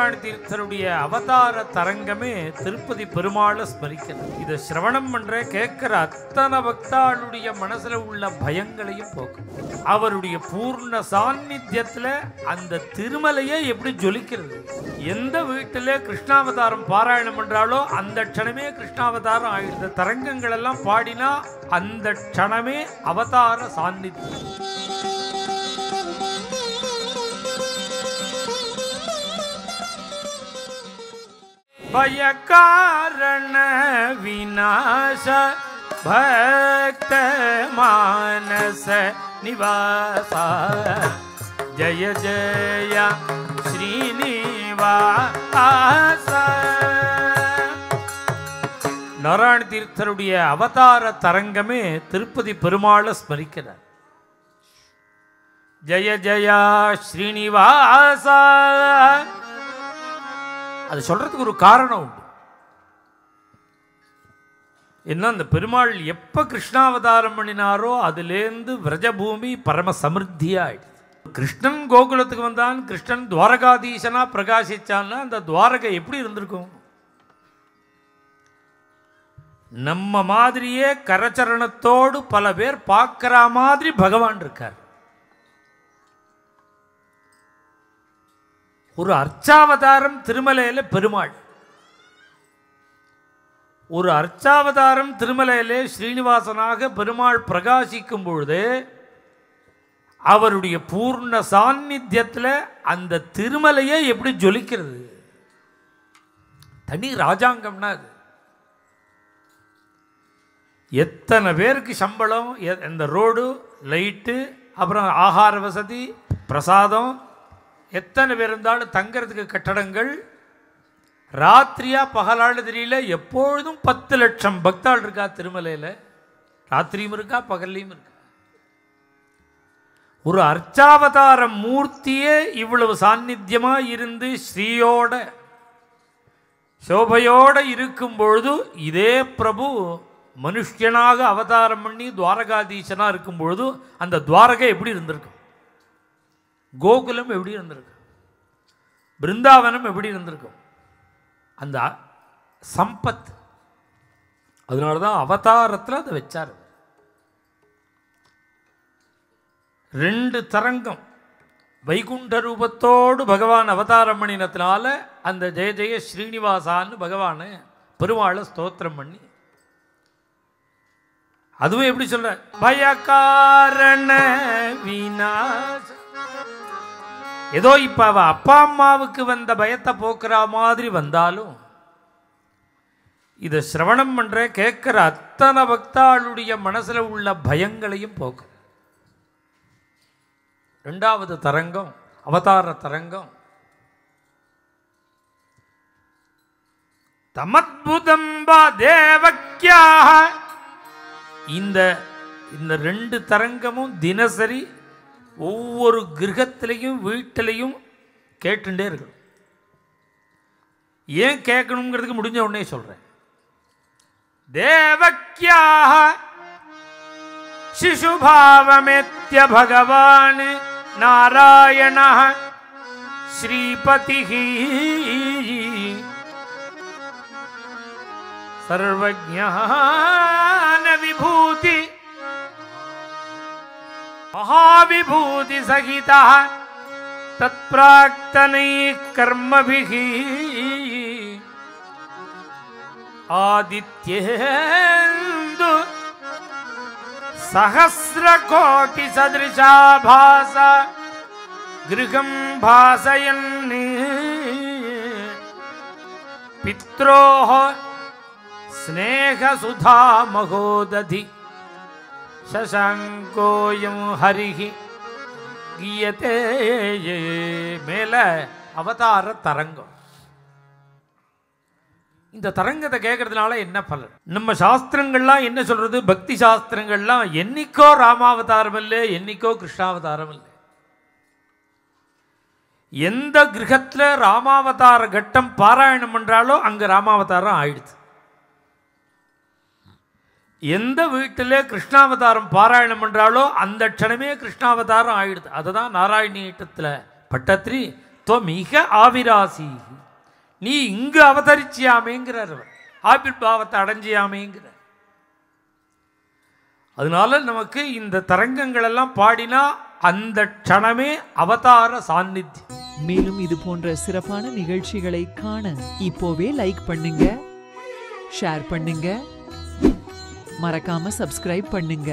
நாராயண தீர்த்தருடைய அவதார தரங்கமே திருப்பதி பெருமாளை ஸ்மரிக்கிறது. இதை சிரவணம் பண்ற கேட்கிற அத்தனை பக்தாளுடைய மனசுல உள்ள பயங்களையும் போக்கும். அவருடைய பூர்ண சாநித்தியத்துல அந்த திருமலையை எப்படி ஜொலிக்கிறது. எந்த வீட்டிலே கிருஷ்ணாவதாரம் பாராயணம் பண்றாலோ அந்த க்ஷணமே கிருஷ்ணாவதாரம் ஆயிடுது. தரங்கங்கள் எல்லாம் பாடினா அந்த க்ஷணமே அவதார சாநித்தியம். भयकारण विनाश भक्त मानस निवासा जय जय श्रीनिवास. நாராயண தீர்த்தருடைய அவதார தரங்கமே திருப்பதி பெருமாளை ஸ்மரிக்கிறார். ஜய ஜய ஸ்ரீனிவாச. அது சொல்றதுக்கு ஒரு காரணம் உண்டு. என்ன, அந்த பெருமாள் எப்ப கிருஷ்ணாவதாரம் பண்ணினாரோ அதுலேருந்து விரஜபூமி பரம சமிருத்தியாயிடுது. கிருஷ்ணன் கோகுலத்துக்கு வந்தான், கிருஷ்ணன் துவாரகாதீசனா பிரகாசிச்சான்னா அந்த துவாரகை எப்படி இருந்திருக்கும்? நம்ம மாதிரியே கரச்சரணத்தோடு பல பேர் பார்க்கிற மாதிரி பகவான் இருக்கார். ஒரு அர்ச்சாவதாரம் திருமலையில பெருமாள், ஒரு அர்ச்சாவதாரம் திருமலையிலே ஸ்ரீனிவாசனாக பெருமாள் பிரகாசிக்கும் பொழுது அவருடைய பூர்ண சாநித்தியத்தில் அந்த திருமலையை எப்படி ஜொலிக்கிறது. தனி ராஜாங்கம்னா அது. எத்தனை பேருக்கு சம்பளம், இந்த ரோடு லைட்டு, அப்புறம் ஆகார வசதி, பிரசாதம், எத்தனை பேர் இருந்தாலும் தங்கிறதுக்கு கட்டடங்கள், ராத்திரியா பகலாடு தெரியல. எப்பொழுதும் 10 லட்சம் பக்தாள் இருக்கா திருமலையில். ராத்திரியும் இருக்கா பகல்லையும் இருக்கா. ஒரு அர்ச்சாவதார மூர்த்தியே இவ்வளவு சாநித்தியமா இருந்து ஸ்ரீயோட சோபையோட இருக்கும் பொழுது இதே பிரபு மனுஷனாக அவதாரம் பண்ணி துவாரகாதீசனா இருக்கும் பொழுது அந்த துவாரகை எப்படி இருந்திருக்கும், கோகுலம் எப்படி இருந்திருக்கும், பிருந்தாவனம் எப்படி இருந்திருக்கும், அந்த சம்பத். அதனால தான் அவதாரத்தில் அதை வச்சார். 2 தரங்கம் வைகுண்ட ரூபத்தோடு பகவான் அவதாரம் பண்ணினத்தினால அந்த ஜெய ஜெய ஸ்ரீனிவாசான்னு பகவான் பெருமாளை ஸ்தோத்திரம் பண்ணி, அதுவும் எப்படி சொல்ற, பயகாரண விநாச. ஏதோ இப்ப அவ அப்பா அம்மாவுக்கு வந்த பயத்தை போக்குற மாதிரி வந்தாலும் இதை சிரவணம் பண்ற கேட்கிற அத்தனை பக்தாளுடைய மனசுல உள்ள பயங்களையும் போக்கும். 2வது தரங்கம் அவதார தரங்கம். தமத்புதம்பா தேவக்கியாக. இந்த 2 தரங்கமும் தினசரி ஒவ்வொரு கிரகத்திலையும் வீட்டிலையும் கேட்டுட்டே இருக்கணும். ஏன் கேட்கணுங்கிறதுக்கு முடிஞ்ச உடனே சொல்றேன். தேவக்கியாக சிசுபாவமேத்ய பகவான் நாராயண ஸ்ரீபதி சர்வஜ்ஞான விபூதி महाविभूति सहिता तत्प्राक्तनै कर्मभिः आदित्येन्दु सहस्रकोटि सदृशा भासा गृहं भासयन् पित्रोः स्नेहसुधा महोदधि शशांकोयम हरिहि गीयते. மேல அவதார தரங்கம். இந்த தரங்கத்தை கேட்கறதுனால என்ன பலன்? நம்ம சாஸ்திரங்கள்லாம் என்ன சொல்றது? பக்தி சாஸ்திரங்கள்லாம் என்னைக்கோ ராமாவதாரம் இல்லை, என்னைக்கோ கிருஷ்ணாவதாரம் இல்லை. எந்த கிரகத்தில் ராமாவதார கட்டம் பாராயணம் பண்றாலோ அங்க ராமாவதாரம் ஆயிடுது. எந்த வீட்டிலே கிருஷ்ணாவதாரம் பாராயணம் பண்றாலோ அந்த க்ஷணமே கிருஷ்ணாவதாரம் ஆயிடுது. அதுதான் நாராயணீட்டத்தில் பட்டத்திரி துவமிக ஆவிராசி, நீ இங்கு அவதரிச்சியாமேங்கிறார் அவர். ஆவிர்பாவத்தை அடைஞ்சியாமேங்கிறார். அதனால நமக்கு இந்த தரங்கங்கள் எல்லாம் பாடினா அந்த க்ஷணமே அவதார சாநித்தியம். மேலும் இது போன்ற சிறப்பான நிகழ்ச்சிகளை காண இப்போவே லைக் பண்ணுங்க, ஷேர் பண்ணுங்க, மறக்காம சப்ஸ்கிரைப் பண்ணுங்க.